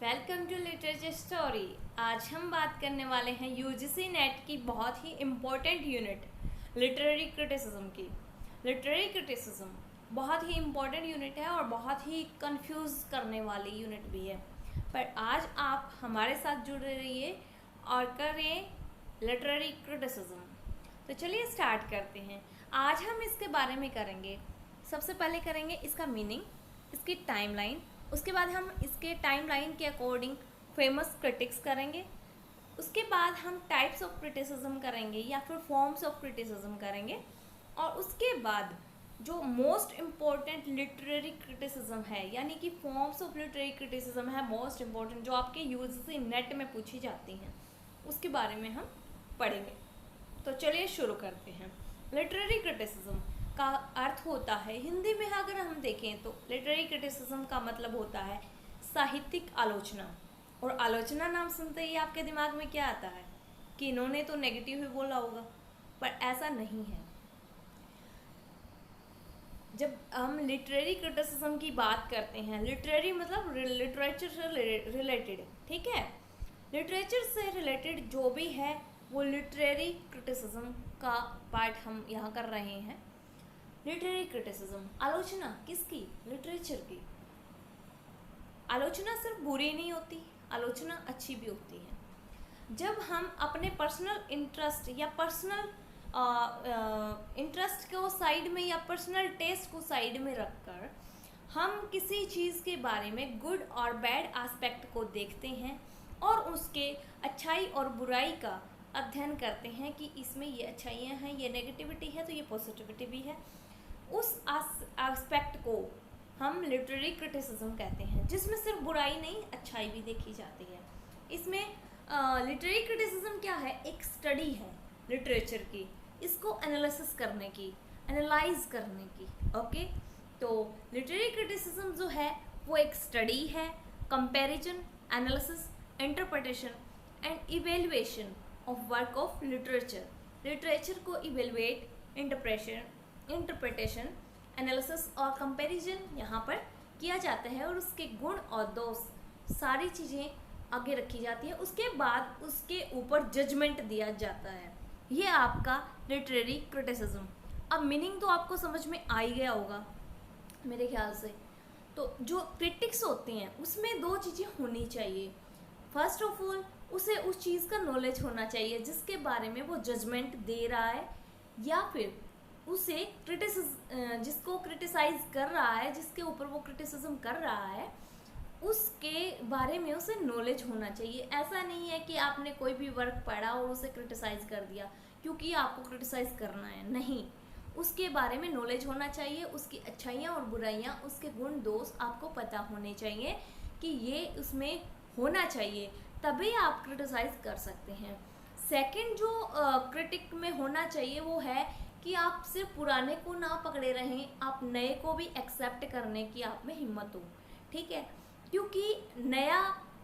Welcome to literature story. आज हम बात करने वाले हैं यूजीसी नेट की बहुत ही इम्पोर्टेंट यूनिट लिटरेरी क्रिटिसिज्म की। लिटरेरी क्रिटिसिज्म बहुत ही इम्पोर्टेंट यूनिट है और बहुत ही कंफ्यूज करने वाली यूनिट भी है, पर आज आप हमारे साथ जुड़े रहिए और करें लिटरेरी क्रिटिसिज्म। तो चलिए स्टार्ट करते हैं। आज हम इसके बारे में करेंगे, सबसे पहले करेंगे इसका मीनिंग, इसकी टाइमलाइन, उसके बाद हम इसके टाइमलाइन के अकॉर्डिंग फेमस क्रिटिक्स करेंगे, उसके बाद हम टाइप्स ऑफ क्रिटिसिज्म करेंगे या फिर फॉर्म्स ऑफ क्रिटिसिज्म करेंगे, और उसके बाद जो मोस्ट इम्पॉर्टेंट लिटरेरी क्रिटिसिज्म है यानी कि फॉर्म्स ऑफ लिटरेरी क्रिटिसिज्म है मोस्ट इम्पॉर्टेंट, जो आपके यूजीसी नेट में पूछी जाती हैं, उसके बारे में हम पढ़ेंगे। तो चलिए शुरू करते हैं। लिटरेरी क्रिटिसिज्म का अर्थ होता है, हिंदी में अगर हम देखें तो लिटरेरी क्रिटिसिज्म का मतलब होता है साहित्यिक आलोचना। और आलोचना नाम सुनते ही आपके दिमाग में क्या आता है कि इन्होंने तो नेगेटिव ही बोला होगा, पर ऐसा नहीं है। जब हम लिटरेरी क्रिटिसिज्म की बात करते हैं, लिटरेरी मतलब लिटरेचर से रिलेटेड, ठीक है, लिटरेचर से रिलेटेड जो भी है वो लिटरेरी क्रिटिसिज्म का पार्ट हम यहाँ कर रहे हैं। लिटरेरी क्रिटिसिज्म, आलोचना किसकी? लिटरेचर की। आलोचना सिर्फ बुरी नहीं होती, आलोचना अच्छी भी होती है। जब हम अपने पर्सनल इंटरेस्ट या पर्सनल इंटरेस्ट को साइड में या पर्सनल टेस्ट को साइड में रखकर हम किसी चीज़ के बारे में गुड और बैड एस्पेक्ट को देखते हैं और उसके अच्छाई और बुराई का अध्ययन करते हैं कि इसमें ये अच्छाइयाँ हैं, ये नेगेटिविटी है, तो ये पॉजिटिविटी भी है, उस एस्पेक्ट को हम लिटरेरी क्रिटिसिज्म कहते हैं, जिसमें सिर्फ बुराई नहीं अच्छाई भी देखी जाती है। इसमें लिटरेरी क्रिटिसिज्म क्या है? एक स्टडी है लिटरेचर की, इसको एनालिसिस करने की, एनालाइज करने की। ओके, तो लिटरेरी क्रिटिसिज्म जो है वो एक स्टडी है, comparison, analysis, interpretation and evaluation of work of literature. Literature को इवेल्युएट, इंटरप्रिटेशन, एनालिसिस और कंपैरिजन यहाँ पर किया जाता है और उसके गुण और दोष सारी चीज़ें आगे रखी जाती है। उसके बाद उसके ऊपर जजमेंट दिया जाता है। ये आपका लिटरेरी क्रिटिसिज्म। अब मीनिंग तो आपको समझ में आ ही गया होगा मेरे ख्याल से। तो जो क्रिटिक्स होते हैं उसमें दो चीज़ें होनी चाहिए। फर्स्ट ऑफ ऑल उसे उस चीज़ का नॉलेज होना चाहिए जिसके बारे में वो जजमेंट दे रहा है, या फिर उसे जिसको क्रिटिसाइज कर रहा है, जिसके ऊपर वो क्रिटिसिज्म कर रहा है, उसके बारे में उसे नॉलेज होना चाहिए। ऐसा नहीं है कि आपने कोई भी वर्क पढ़ा और उसे क्रिटिसाइज कर दिया क्योंकि आपको क्रिटिसाइज करना है, नहीं, उसके बारे में नॉलेज होना चाहिए, उसकी अच्छाइयाँ और बुराइयाँ, उसके गुण दोष आपको पता होने चाहिए कि ये उसमें होना चाहिए, तभी आप क्रिटिसाइज कर सकते हैं। सेकंड जो क्रिटिक में होना चाहिए वो है कि आप सिर्फ पुराने को ना पकड़े रहें, आप नए को भी एक्सेप्ट करने की आप में हिम्मत हो, ठीक है, क्योंकि नया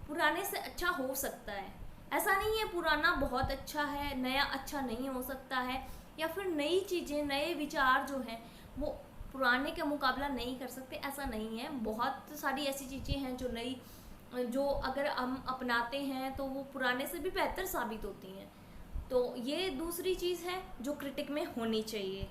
पुराने से अच्छा हो सकता है। ऐसा नहीं है पुराना बहुत अच्छा है, नया अच्छा नहीं हो सकता है, या फिर नई चीज़ें, नए विचार जो हैं वो पुराने का मुकाबला नहीं कर सकते, ऐसा नहीं है। बहुत सारी ऐसी चीज़ें हैं जो नई, जो अगर हम अपनाते हैं तो वो पुराने से भी बेहतर साबित होती हैं। तो ये दूसरी चीज़ है जो क्रिटिक में होनी चाहिए,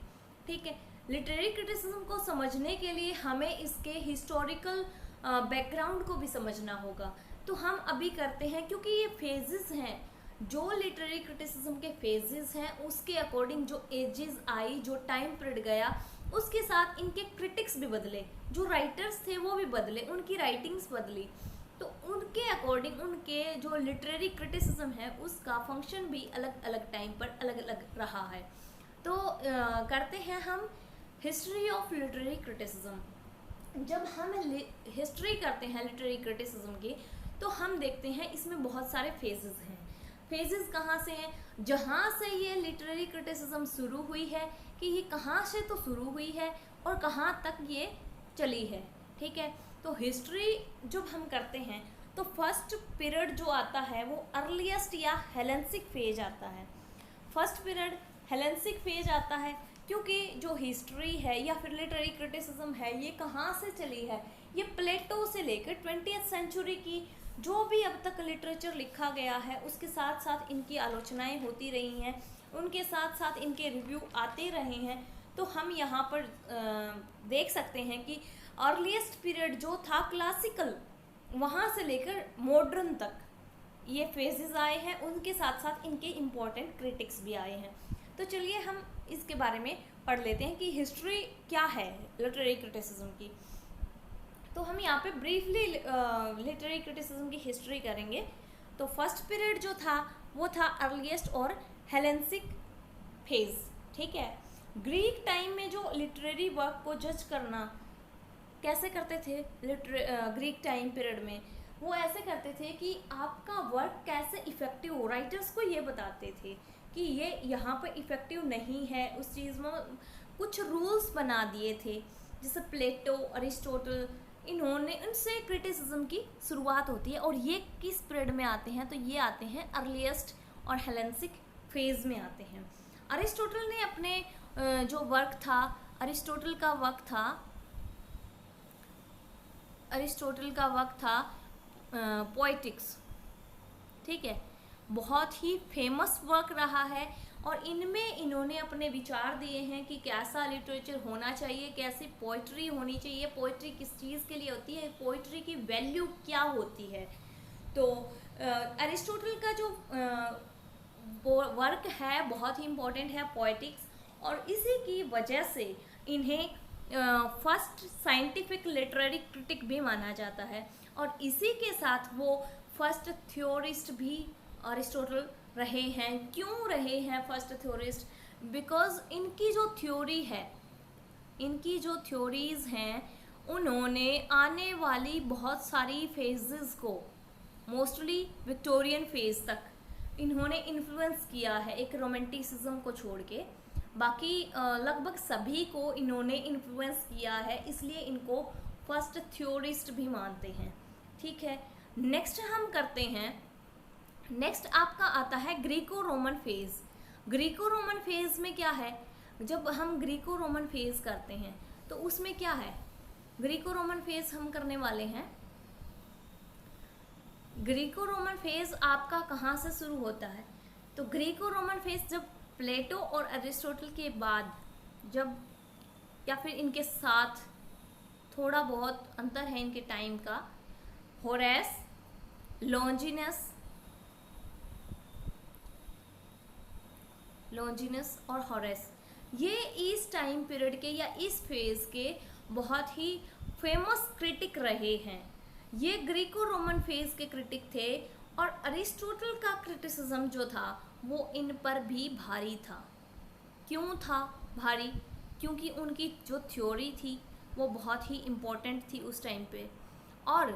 ठीक है। लिटरेरी क्रिटिसिज्म को समझने के लिए हमें इसके हिस्टोरिकल बैकग्राउंड को भी समझना होगा। तो हम अभी करते हैं, क्योंकि ये फेजेस हैं, जो लिटरेरी क्रिटिसिज्म के फेजेस हैं उसके अकॉर्डिंग जो एजेस आई, जो टाइम पीरियड गया, उसके साथ इनके क्रिटिक्स भी बदले, जो राइटर्स थे वो भी बदले, उनकी राइटिंग्स बदली, तो उनके अकॉर्डिंग उनके जो लिटरेरी क्रिटिसिज्म है उसका फंक्शन भी अलग अलग टाइम पर अलग अलग रहा है। तो करते हैं हम हिस्ट्री ऑफ लिटरेरी क्रिटिसिज्म। जब हम हिस्ट्री करते हैं लिटरेरी क्रिटिसिज्म की, तो हम देखते हैं इसमें बहुत सारे फेजेस हैं। फेजेस कहाँ से हैं? जहाँ से ये लिटरेरी क्रिटिसिज्म शुरू हुई है, कि ये कहाँ से तो शुरू हुई है और कहाँ तक ये चली है, ठीक है। तो हिस्ट्री जब हम करते हैं तो फर्स्ट पीरियड जो आता है वो अर्लीस्ट या हेलेंसिक फेज आता है। फर्स्ट पीरियड हेलेंसिक फेज आता है क्योंकि जो हिस्ट्री है या फिर लिटरेरी क्रिटिसिज्म है ये कहाँ से चली है? ये प्लेटो से लेकर 20th सेंचुरी की जो भी अब तक लिटरेचर लिखा गया है उसके साथ साथ इनकी आलोचनाएं होती रही हैं, उनके साथ साथ इनके रिव्यू आते रहे हैं। तो हम यहाँ पर देख सकते हैं कि अर्लीस्ट पीरियड जो था क्लासिकल, वहाँ से लेकर मॉडर्न तक ये फेजेस आए हैं, उनके साथ साथ इनके इम्पोर्टेंट क्रिटिक्स भी आए हैं। तो चलिए हम इसके बारे में पढ़ लेते हैं कि हिस्ट्री क्या है लिटरेरी क्रिटिसिज्म की। तो हम यहाँ पे ब्रीफली लिटरेरी क्रिटिसिज्म की हिस्ट्री करेंगे। तो फर्स्ट पीरियड जो था वो था अर्लीस्ट और हेलेंसिक फेज, ठीक है। ग्रीक टाइम में जो लिटरेरी वर्क को जज करना कैसे करते थे ग्रीक टाइम पीरियड में, वो ऐसे करते थे कि आपका वर्क कैसे इफ़ेक्टिव हो, राइटर्स को ये बताते थे कि ये यहाँ पर इफ़ेक्टिव नहीं है, उस चीज़ में कुछ रूल्स बना दिए थे। जैसे प्लेटो, अरिस्टोटल, इन्होंने इनसे क्रिटिसिज्म की शुरुआत होती है। और ये किस पीरियड में आते हैं, तो ये आते हैं अर्लीस्ट और हेलेंसिक फेज में आते हैं। अरिस्टोटल ने अपने जो वर्क था, अरिस्टोटल का वर्क था पोएटिक्स, ठीक है, बहुत ही फेमस वर्क रहा है। और इनमें इन्होंने अपने विचार दिए हैं कि कैसा लिटरेचर होना चाहिए, कैसी पोइट्री होनी चाहिए, पोइट्री किस चीज़ के लिए होती है, पोइट्री की वैल्यू क्या होती है। तो अरिस्टोटल का जो वर्क है बहुत ही इम्पोर्टेंट है, पोएटिक्स, और इसी की वजह से इन्हें फर्स्ट साइंटिफिक लिटरेरी क्रिटिक भी माना जाता है। और इसी के साथ वो फर्स्ट थ्योरिस्ट भी अरिस्टोटल रहे हैं। क्यों रहे हैं फर्स्ट थ्योरिस्ट? बिकॉज इनकी जो थ्योरीज हैं उन्होंने आने वाली बहुत सारी फेजेस को, मोस्टली विक्टोरियन फेज तक इन्होंने इन्फ्लुएंस किया है, एक रोमांटिसिज्म को छोड़ के बाकी लगभग सभी को इन्होंने इन्फ्लुएंस किया है, इसलिए इनको फर्स्ट थ्योरिस्ट भी मानते हैं, ठीक है। नेक्स्ट हम करते हैं, नेक्स्ट आपका आता है Greco Roman phase. Greco Roman phase में क्या है, जब हम ग्रीको रोमन फेज करते हैं तो उसमें क्या है, ग्रीको रोमन फेज हम करने वाले हैं। ग्रीको रोमन फेज आपका कहाँ से शुरू होता है, तो ग्रीको रोमन फेज जब प्लेटो और अरिस्टोटल के बाद, जब या फिर इनके साथ थोड़ा बहुत अंतर है इनके टाइम का, होरेस, लॉन्जिनस और होरेस, ये इस टाइम पीरियड के या इस फेज के बहुत ही फेमस क्रिटिक रहे हैं। ये ग्रीको रोमन फेज के क्रिटिक थे। और अरिस्टोटल का क्रिटिसिज्म जो था वो इन पर भी भारी था। क्यों था भारी? क्योंकि उनकी जो थ्योरी थी वो बहुत ही इम्पोर्टेंट थी उस टाइम पे। और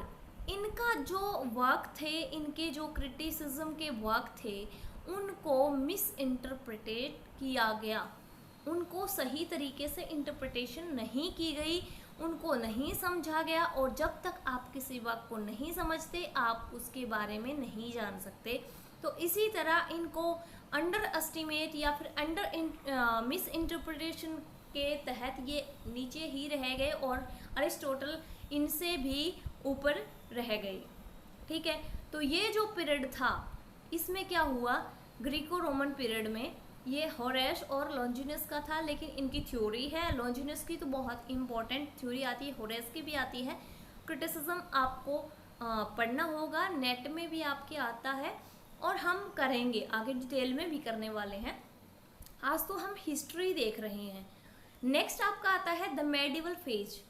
इनका जो वर्क थे, इनके जो क्रिटिसिज्म के वर्क थे, उनको मिस इंटरप्रिटेट किया गया, उनको सही तरीके से इंटरप्रिटेशन नहीं की गई, उनको नहीं समझा गया। और जब तक आप किसी वर्क को नहीं समझते आप उसके बारे में नहीं जान सकते। तो इसी तरह इनको अंडर एस्टिमेट या फिर अंडर मिस इंटरप्रिटेशन के तहत ये नीचे ही रह गए और अरिस्टोटल इनसे भी ऊपर रह गए, ठीक है। तो ये जो पीरियड था इसमें क्या हुआ, ग्रीको रोमन पीरियड में ये होरेस और लॉन्जिनस का था, लेकिन इनकी थ्योरी है, लॉन्जिनस की तो बहुत इम्पोर्टेंट थ्योरी आती है, होरेस की भी आती है। क्रिटिसिज्म आपको पढ़ना होगा, नेट में भी आपके आता है और हम करेंगे आगे, डिटेल में भी करने वाले हैं। आज तो हम हिस्ट्री देख रहे हैं। नेक्स्ट आपका आता है the medieval phase.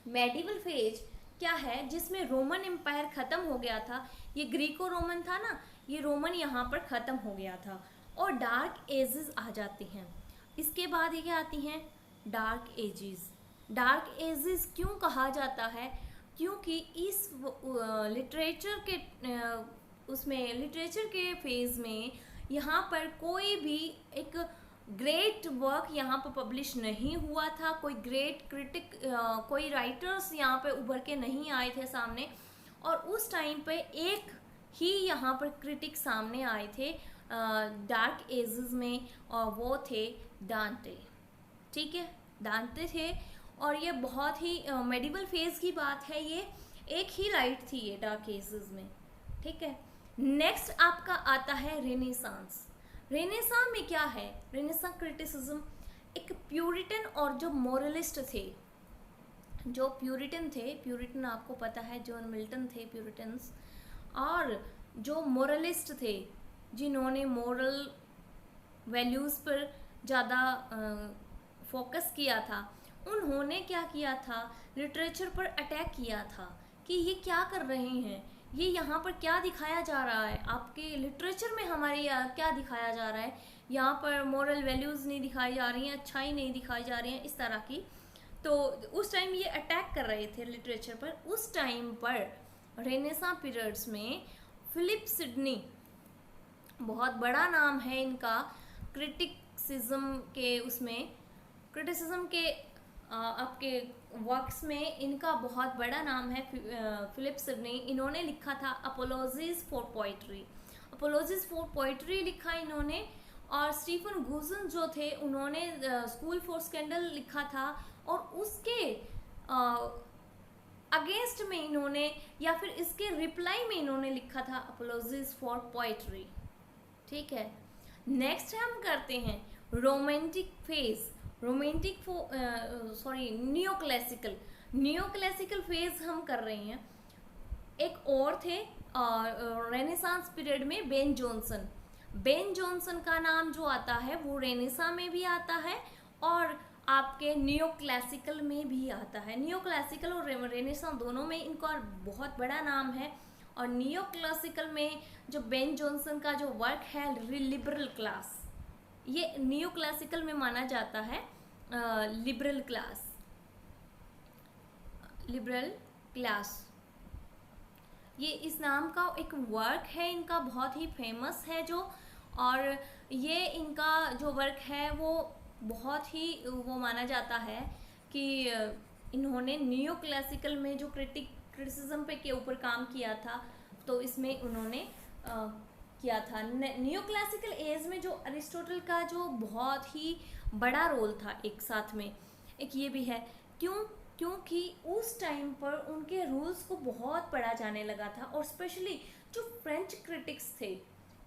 Medieval phase क्या है, जिसमें रोमन एम्पायर ख़त्म हो गया था। ये ग्रीको रोमन था ना, ये रोमन यहाँ पर ख़त्म हो गया था और डार्क एजेस आ जाते हैं। इसके बाद ये क्या आती हैं, डार्क एजेस। डार्क एजेस क्यों कहा जाता है, क्योंकि इस लिटरेचर के फेज़ में यहाँ पर कोई भी एक ग्रेट वर्क यहाँ पर पब्लिश नहीं हुआ था, कोई ग्रेट क्रिटिक, कोई राइटर्स यहाँ पे उभर के नहीं आए थे सामने। और उस टाइम पे एक ही यहाँ पर क्रिटिक सामने आए थे डार्क एजेस में, और वो थे दांते, ठीक है, दांते थे। और ये बहुत ही मेडिवल फेज की बात है ये। एक ही राइट थी ये डार्क एजेस में, ठीक है। नेक्स्ट आपका आता है रेनेसांस। रेनेसां में क्या है, रेनेसां क्रिटिसिज्म एक प्यूरिटन और जो मोरलिस्ट थे, जो प्यूरिटन थे, प्यूरिटन आपको पता है जॉन मिल्टन थे प्यूरिटन्स, और जो मोरलिस्ट थे जिन्होंने मोरल वैल्यूज़ पर ज़्यादा फोकस किया था, उन्होंने क्या किया था, लिटरेचर पर अटैक किया था कि ये क्या कर रहे हैं, ये यहाँ पर क्या दिखाया जा रहा है, आपके लिटरेचर में हमारे क्या दिखाया जा रहा है, यहाँ पर मोरल वैल्यूज़ नहीं दिखाई जा रही हैं, अच्छाई नहीं दिखाई जा रही हैं, इस तरह की। तो उस टाइम ये अटैक कर रहे थे लिटरेचर पर। उस टाइम पर रेनेसां पीरियड्स में फिलिप सिडनी, बहुत बड़ा नाम है इनका, क्रिटिसिज्म के उसमें, क्रिटिसिज्म के आपके वर्क्स में इनका बहुत बड़ा नाम है फिलिप सिडनी। इन्होंने लिखा था apologies for poetry, apologies for poetry लिखा इन्होंने। और स्टीफन गुजन जो थे उन्होंने स्कूल फॉर स्कैंडल लिखा था, और उसके अगेंस्ट में इन्होंने, या फिर इसके रिप्लाई में इन्होंने लिखा था अपोलॉजीज फॉर पोइट्री, ठीक है। नेक्स्ट हम करते हैं romantic phase, romantic new classical, new classical phase हम कर रहे हैं। एक और थे रेनेसांस पीरियड में बेन जॉनसन, बेन जॉनसन का नाम जो आता है वो रेनेसां में भी आता है और आपके नियो क्लासिकल में भी आता है। नियो क्लासिकल और रेनेसां दोनों में इनका बहुत बड़ा नाम है। और नियो क्लासिकल में जो बेन जॉनसन का जो वर्क है लिबरल क्लास, ये नियो क्लासिकल में माना जाता है लिबरल क्लास, लिबरल क्लास, ये इस नाम का एक वर्क है इनका, बहुत ही फेमस है जो। और ये इनका जो वर्क है वो बहुत ही वो माना जाता है कि इन्होंने नियो क्लासिकल में जो क्रिटिसिज्म पे के ऊपर काम किया था, तो इसमें उन्होंने किया था। नियो क्लासिकल एज में जो अरिस्टोटल का जो बहुत ही बड़ा रोल था एक साथ में, एक ये भी है क्योंकि उस टाइम पर उनके रूल्स को बहुत पढ़ा जाने लगा था। और स्पेशली जो फ्रेंच क्रिटिक्स थे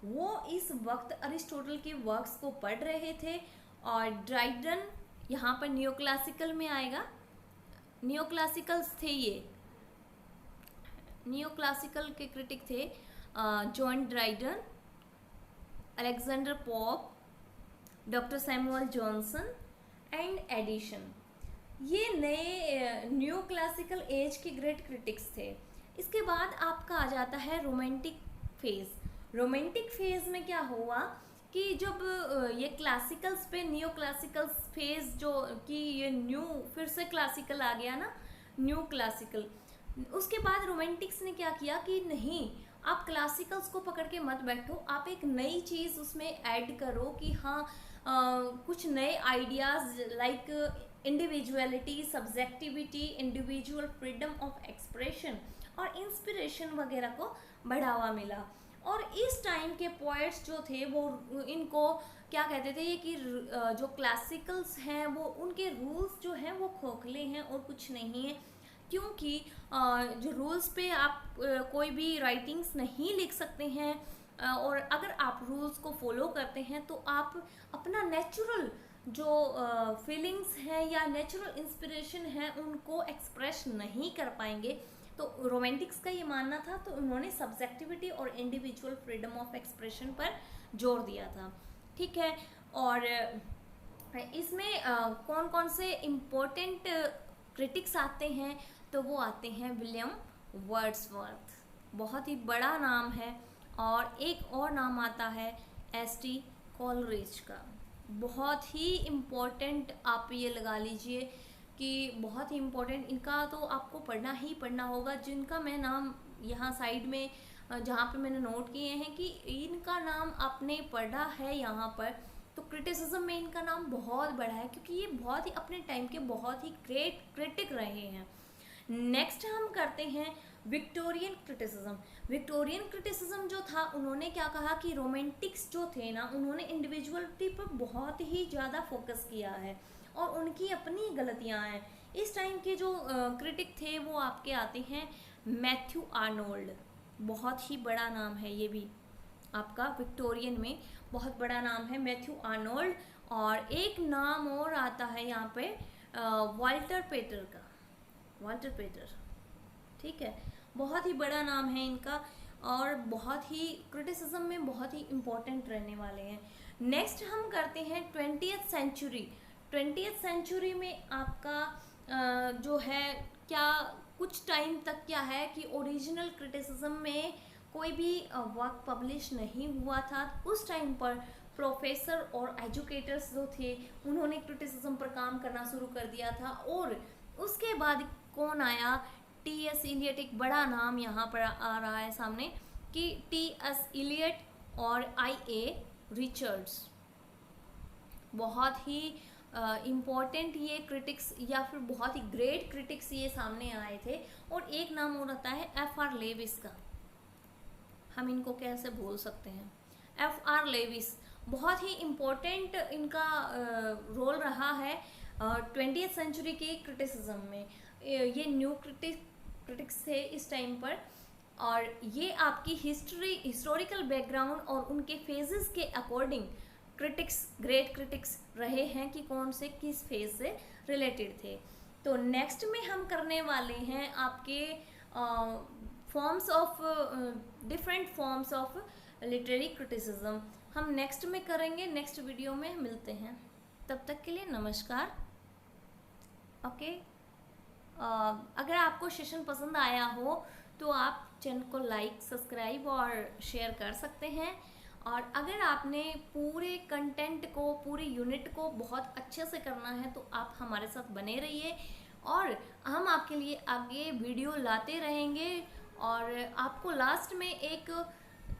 वो इस वक्त अरिस्टोटल के वर्क्स को पढ़ रहे थे। और ड्राइडन यहाँ पर नियो क्लासिकल में आएगा, नियो क्लासिकल्स थे ये, नियो क्लासिकल के क्रिटिक थे John Dryden, Alexander Pope, doctor Samuel Johnson and Addison. ये नए न्यू क्लासिकल एज के ग्रेट क्रिटिक्स थे। इसके बाद आपका आ जाता है रोमांटिक फेज। रोमांटिक फेज में क्या हुआ कि जब ये क्लासिकल्स पे नियो क्लासिकल फेज जो कि ये न्यू फिर से क्लासिकल आ गया ना, न्यू क्लासिकल, उसके बाद रोमांटिक्स ने क्या किया कि नहीं, आप क्लासिकल्स को पकड़ के मत बैठो, आप एक नई चीज़ उसमें ऐड करो कि हाँ कुछ नए ideas like individuality, subjectivity, individual freedom of expression और इंस्पिरेशन वगैरह को बढ़ावा मिला। और इस टाइम के पोएट्स जो थे वो इनको क्या कहते थे ये कि जो क्लासिकल्स हैं वो उनके रूल्स जो हैं वो खोखले हैं और कुछ नहीं है, क्योंकि जो रूल्स पे आप कोई भी राइटिंग्स नहीं लिख सकते हैं। और अगर आप रूल्स को फॉलो करते हैं तो आप अपना नेचुरल जो फीलिंग्स हैं या नेचुरल इंस्पिरेशन है उनको एक्सप्रेस नहीं कर पाएंगे। तो रोमांटिक्स का ये मानना था, तो उन्होंने सब्जेक्टिविटी और इंडिविजुअल फ्रीडम ऑफ एक्सप्रेशन पर जोर दिया था, ठीक है। और इसमें कौन कौन से इम्पोर्टेंट क्रिटिक्स आते हैं, तो वो आते हैं विलियम वर्ड्सवर्थ, बहुत ही बड़ा नाम है। और एक और नाम आता है एस.टी. कोलरिज का, बहुत ही इम्पोर्टेंट, आप ये लगा लीजिए कि बहुत ही इम्पोर्टेंट, इनका तो आपको पढ़ना ही पढ़ना होगा। जिनका मैं नाम यहाँ साइड में जहाँ पे मैंने नोट किए हैं कि इनका नाम आपने पढ़ा है यहाँ पर, तो क्रिटिसिज्म में इनका नाम बहुत बड़ा है क्योंकि ये बहुत ही अपने टाइम के बहुत ही ग्रेट क्रिटिक रहे हैं। नेक्स्ट हम करते हैं विक्टोरियन क्रिटिसिज्म। विक्टोरियन क्रिटिसिज्म जो था, उन्होंने क्या कहा कि रोमांटिक्स जो थे ना, उन्होंने इंडिविजुअलिटी पर बहुत ही ज़्यादा फोकस किया है और उनकी अपनी गलतियां हैं। इस टाइम के जो क्रिटिक थे वो आपके आते हैं मैथ्यू आर्नोल्ड, बहुत ही बड़ा नाम है ये भी आपका, विक्टोरियन में बहुत बड़ा नाम है मैथ्यू आर्नोल्ड। और एक नाम और आता है यहाँ पे वाल्टर पेटर का, वाल्टर पेटर, ठीक है, बहुत ही बड़ा नाम है इनका और बहुत ही क्रिटिसिज्म में बहुत ही इम्पोर्टेंट रहने वाले हैं। नेक्स्ट हम करते हैं 20th सेंचुरी। 20th सेंचुरी में आपका जो है क्या कुछ टाइम तक क्या है कि ओरिजिनल क्रिटिसिज्म में कोई भी वर्क पब्लिश नहीं हुआ था। उस टाइम पर प्रोफेसर और एजुकेटर्स जो थे उन्होंने क्रिटिसिज्म पर काम करना शुरू कर दिया था। और उसके बाद कौन आया, टी.एस. इलियट, एक बड़ा नाम यहाँ पर आ रहा है सामने कि टी.एस. इलियट और आई.ए. रिचर्ड्स, बहुत ही इम्पॉर्टेंट ये क्रिटिक्स या फिर बहुत ही ग्रेट क्रिटिक्स ये सामने आए थे। और एक नाम और आता है F.R. लेविस का, हम इनको कैसे भूल सकते हैं, F.R. लेविस, बहुत ही इम्पोर्टेंट इनका रोल रहा है 20th सेंचुरी के क्रिटिसिज्म में। ये न्यू क्रिटिक्स थे इस टाइम पर और ये आपकी हिस्टोरिकल बैकग्राउंड और उनके फेजेस के अकॉर्डिंग क्रिटिक्स, ग्रेट क्रिटिक्स रहे हैं कि कौन से किस फेज से रिलेटेड थे। तो नेक्स्ट में हम करने वाले हैं आपके forms of different forms of literary criticism, हम नेक्स्ट में करेंगे, नेक्स्ट वीडियो में मिलते हैं। तब तक के लिए नमस्कार। ओके, अगर आपको सेशन पसंद आया हो तो आप चैनल को लाइक, सब्सक्राइब और शेयर कर सकते हैं। और अगर आपने पूरे कंटेंट को, पूरे यूनिट को बहुत अच्छे से करना है तो आप हमारे साथ बने रहिए और हम आपके लिए आगे वीडियो लाते रहेंगे। और आपको लास्ट में एक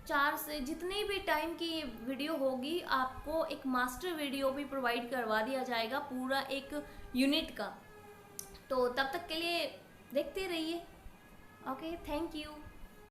4 से जितने भी टाइम की वीडियो होगी आपको एक मास्टर वीडियो भी प्रोवाइड करवा दिया जाएगा पूरा एक यूनिट का। तो तब तक के लिए देखते रहिए। Okay, thank you.